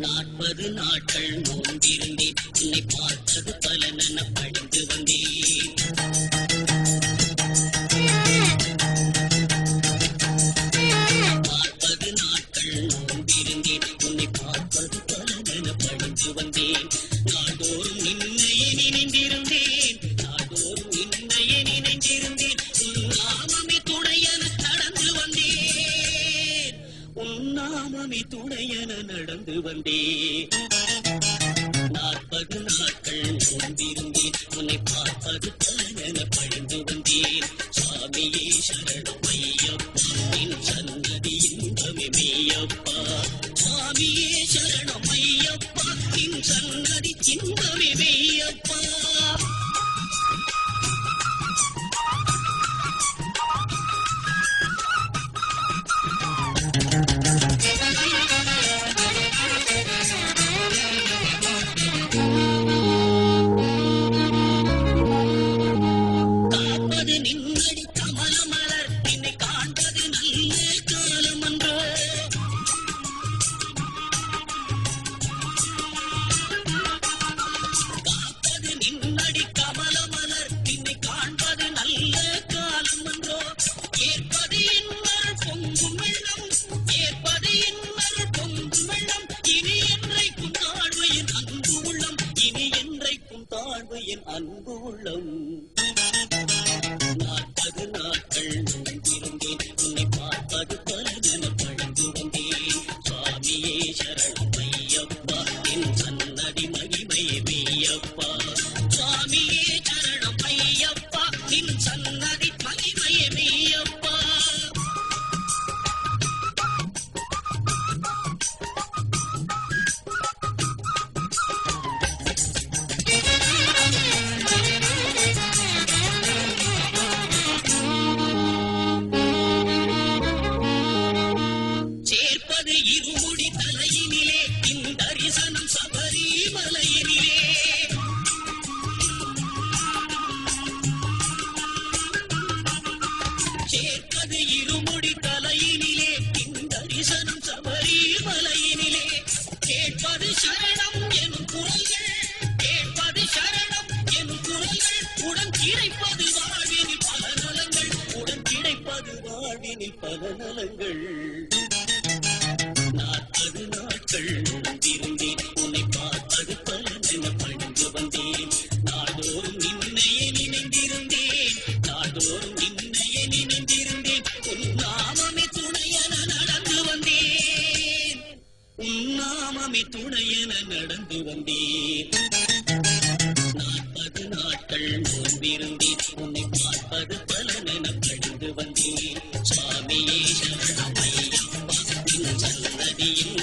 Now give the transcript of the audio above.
40 நாட்கள் நோன்பிருந்தேன், உன்னை பார்த்தது பலனென படிந்து வந்தேன். 40 நாட்கள் நோன்பிருந்தேன், உன்னை பார்ப்பது பலனென படிந்து வந்தேன். நாள்தோறும் நின்னையே நினைந்திருந்தேன், நாள்தோறும் நின்னையே நினைந்திருந்தேன். உன் நாமமே துணையென நடந்து வந்தேன், உன் நாமமே துணையென நடந்து வந்தேன். 40 நாட்கள் நோன்பிருந்தேன், உன்னை பார்ப்பது பலனென பழிந்து வந்தேன். சாமியே சரணம் ஐயப்பா, நின் சன்னதி இன்பமே மெய்யப்பா. சாமியே சரணம் ஐயப்பா, நின் சன்னதி இன்பமே மெய்யப்பா. அன்பு உள்ளம் 40 நாட்கள் நோன்பிருந்தேன், உன்னை பார்ப்பது பலனென பழிந்து வந்தேன். சுவாமியே சரணம் ஐயப்பா, என் சன்னதி மகிமையே மெய்யப்பா. சுவாமியே சரணம் ஐயப்பா, என் சன்னதி மகிமையே மெய்யப்பா. இருமுடி தலையினிலே, இந்த தரிசனம் சபரிமலையினிலே. சேர்ப்பது இருமுடி தலையினிலே, இந்த தரிசனம் சபரிமலையினிலே. கேட்பது சரணம் எனும் குரல்கள், கேட்பது சரணம் எனும் குரல்கள். உடன் கிடைப்பது வாழ்வினில் பல நலங்கள், உடன் கிடைப்பது வாழ்வினில் பல நலங்கள். 40 நாட்கள் நோன்பிருந்தேன், உன்னை பார்ப்பது பலனென பழிந்து வந்தேன். நாள்தோறும் நின்னையே நினைந்திருந்தேன், நாள்தோறும் நின்னையே நினைந்திருந்தேன். உன் நாமமே துணையென நடந்து வந்தேன், உன் நாமமே துணையென நடந்து வந்தேன். 40 நாட்கள் நோன்பிருந்தேன், உன்னை பார்ப்பது பலனென பழிந்து வந்தேன். சுவாமியே சரணம் ஐயப்பா, நின் சன்னதியில்